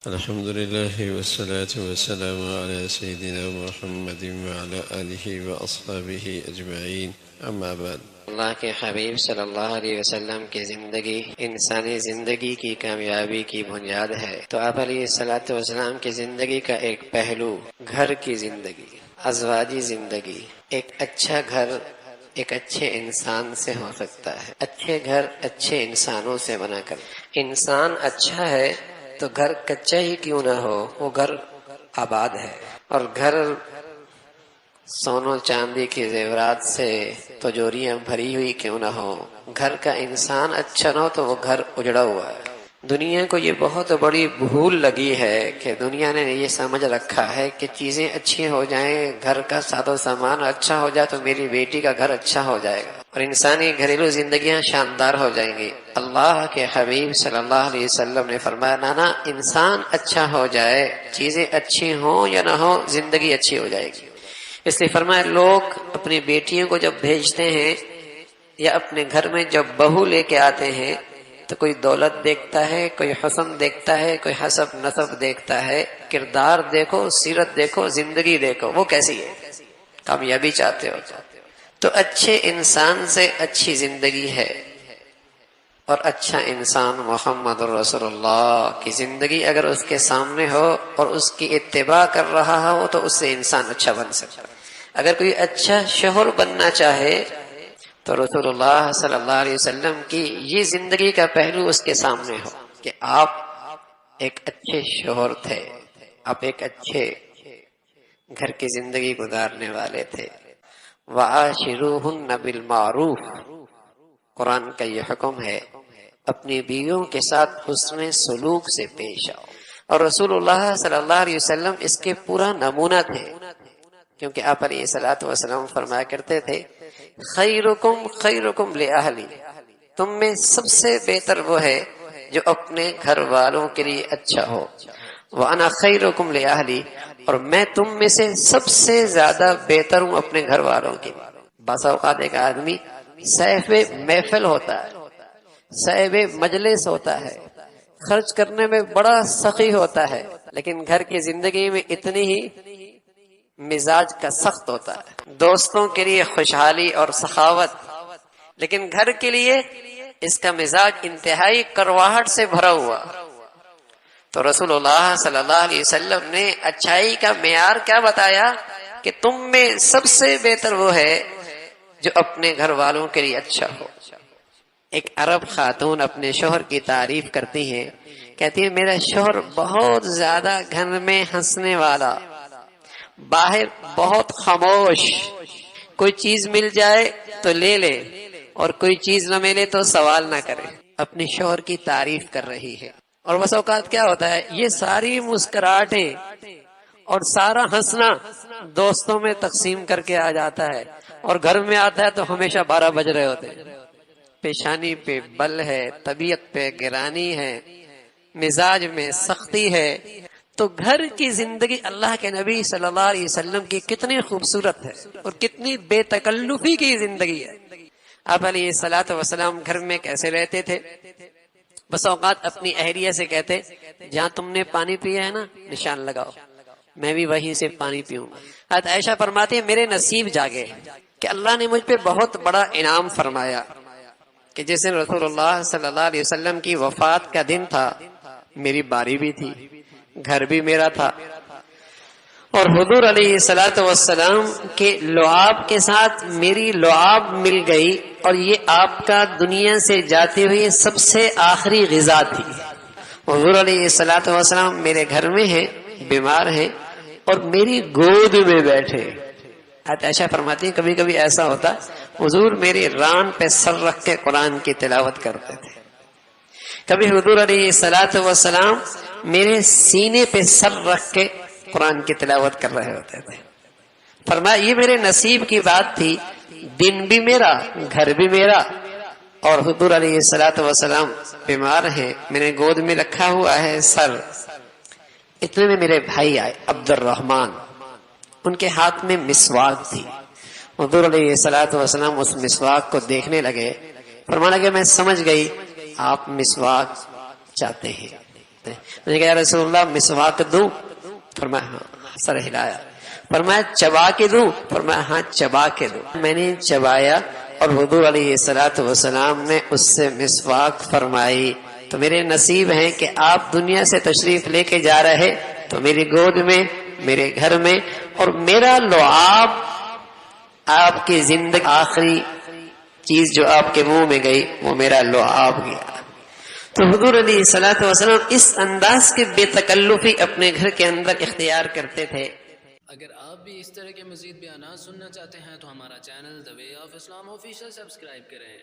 الحمد لله والصلاة والسلام على سيدنا محمد وعلى آله وأصحابه أجمعين اما بعد۔ اللہ کے حبیب صلی اللہ علیہ وسلم کی زندگی انسانی زندگی کی کامیابی کی بنیاد ہے، تو آپ علیہ الصلوۃ والسلام کی زندگی کا ایک پہلو گھر کی زندگی، ازواجی زندگی۔ ایک اچھا گھر ایک اچھے انسان سے ہو سکتا ہے، اچھے گھر اچھے انسانوں سے بنا کر۔ انسان اچھا ہے تو گھر کچا ہی کیوں نہ ہو، وہ گھر آباد ہے، اور گھر سونو چاندی کی زیورات سے تجوریاں بھری ہوئی کیوں نہ ہو، گھر کا انسان اچھا نہ ہو تو وہ گھر اجڑا ہوا ہے۔ دنیا کو یہ بہت بڑی بھول لگی ہے کہ دنیا نے یہ سمجھ رکھا ہے کہ چیزیں اچھی ہو جائیں، گھر کا ساز و سامان اچھا ہو جائے تو میری بیٹی کا گھر اچھا ہو جائے گا اور انسانی گھریلو زندگیاں شاندار ہو جائیں گی۔ اللہ کے حبیب صلی اللہ علیہ وسلم نے فرمایا، نانا انسان اچھا ہو جائے، چیزیں اچھی ہوں یا نہ ہوں، زندگی اچھی ہو جائے گی۔ اس لیے فرمایا، لوگ اپنی بیٹیوں کو جب بھیجتے ہیں یا اپنے گھر میں جب بہو لے کے آتے ہیں تو کوئی دولت دیکھتا ہے، کوئی حسن دیکھتا ہے، کوئی حسب نسب دیکھتا ہے۔ کردار دیکھو، سیرت دیکھو، زندگی دیکھو وہ کیسی ہے، کامیابی چاہتے ہو تو اچھے انسان سے اچھی زندگی ہے، اور اچھا انسان محمد رسول اللہ کی زندگی اگر اس کے سامنے ہو اور اس کی اتباع کر رہا ہو تو اس سے انسان اچھا بن سکتا ہے۔ اگر کوئی اچھا شوہر بننا چاہے تو رسول اللہ صلی اللہ علیہ وسلم کی یہ زندگی کا پہلو اس کے سامنے ہو کہ آپ ایک اچھے شوہر تھے، آپ ایک اچھے گھر کی زندگی گزارنے والے تھے۔ وَعَاشِرُوهُنَّ بِالْمَعْرُوفِ، قرآن کا یہ حکم ہے، اپنی بیویوں کے ساتھ حسن سلوک سے پیش آؤ، اور رسول اللہ صلی اللہ علیہ وسلم اس کے پورا نمونہ تھے، کیونکہ آپ علیہ الصلوۃ والسلام فرمایا کرتے تھے، خیرکم خیرکم لأہلی، تم میں سب سے بہتر وہ ہے جو اپنے گھر والوں کے لیے اچھا ہو، وانا خیرکم لأہلی، اور میں تم میں سے سب سے زیادہ بہتر ہوں اپنے گھر والوں کے لیے۔ بعض اوقات ایک آدمی صاحب محفل ہوتا ہے، صاحب مجلس ہوتا ہے، خرچ کرنے میں بڑا سخی ہوتا ہے، لیکن گھر کی زندگی میں اتنی ہی مزاج کا سخت ہوتا ہے۔ دوستوں کے لیے خوشحالی اور سخاوت، لیکن گھر کے لیے اس کا مزاج انتہائی کرواہٹ سے بھرا ہوا۔ تو رسول اللہ صلی اللہ علیہ وسلم نے اچھائی کا معیار کیا بتایا کہ تم میں سب سے بہتر وہ ہے جو اپنے گھر والوں کے لیے اچھا ہو۔ ایک عرب خاتون اپنے شوہر کی تعریف کرتی ہے، کہتی ہے، میرا شوہر بہت زیادہ گھر میں ہنسنے والا، باہر بہت خاموش، کوئی چیز مل جائے تو لے لے اور کوئی چیز نہ ملے تو سوال نہ کرے۔ اپنے شوہر کی تعریف کر رہی ہے، اور بس اوقات کیا ہوتا ہے، یہ ساری مسکراہٹیں اور سارا ہنسنا دوستوں میں تقسیم کر کے آ جاتا ہے، اور گھر میں آتا ہے تو ہمیشہ 12 بج رہے ہوتے ہیں، پیشانی پہ بل ہے، طبیعت پہ گرانی ہے، مزاج میں سختی ہے۔ تو گھر کی زندگی اللہ کے نبی صلی اللہ علیہ وسلم کی کتنی خوبصورت ہے اور کتنی بے تکلفی کی زندگی ہے۔ آپ علیہ الصلوۃ والسلام گھر میں کیسے رہتے تھے؟ بس اوقات اپنی اہلیہ سے کہتے، جہاں تم نے پانی پیا ہے نا، نشان لگاؤ، میں بھی وہیں سے پانی پیوں گا۔ حضرت عائشہ فرماتی ہے، میرے نصیب جاگے کہ اللہ نے مجھ پہ بہت بڑا انعام فرمایا کہ جس دن رسول اللہ صلی اللہ علیہ وسلم کی وفات کا دن تھا، میری باری بھی تھی، گھر بھی میرا تھا، اور حضور علیہ الصلوۃ والسلام کے لعاب کے ساتھ میری لعاب مل گئی، اور یہ آپ کا دنیا سے جاتے ہوئے سب سے آخری غذا تھی۔ حضور علیہ الصلوۃ والسلام میرے گھر میں ہیں، بیمار ہیں، اور میری گود میں بیٹھے۔ عائشہ فرماتی ہیں، کبھی کبھی ایسا ہوتا حضور میری ران پہ سر رکھ کے قرآن کی تلاوت کرتے تھے، کبھی حضور علیہ الصلوۃ والسلام میرے سینے پہ سر رکھ کے قرآن کی تلاوت کر رہے ہوتے تھے۔ فرمایا، یہ میرے نصیب کی بات تھی، دن بھی میرا، گھر بھی میرا، اور حضور علیہ الصلوۃ والسلام بیمار ہیں، میں نے گود میں رکھا ہوا ہے سر۔ اتنے میں میرے بھائی آئے، عبد الرحمن، ان کے ہاتھ میں مسواک تھی۔ حضور علیہ الصلوۃ والسلام اس مسواک کو دیکھنے لگے، فرمانے لگے، میں سمجھ گئی آپ مسواک چاہتے ہیں۔ میں نے کہا یا رسول اللہ مسواک دوں؟ فرمایا ہاں، سر ہلایا۔ فرمایا چبا کے دوں؟ فرمایا ہاں چبا کے دوں۔ میں نے چبایا اور حضور علیہ السلام نے اس سے مسواک فرمائی۔ تو میرے نصیب ہیں کہ آپ دنیا سے تشریف لے کے جا رہے تو میری گود میں، میرے گھر میں، اور میرا لعاب، آپ کی زندگی آخری چیز جو آپ کے منہ میں گئی وہ میرا لعاب گیا۔ تو حضور علیہ السلام اس انداز کے بے تکلفی اپنے گھر کے اندر اختیار کرتے تھے۔ اگر آپ بھی اس طرح کے مزید بیانات سننا چاہتے ہیں تو ہمارا channel the way of Islam official subscribe کریں۔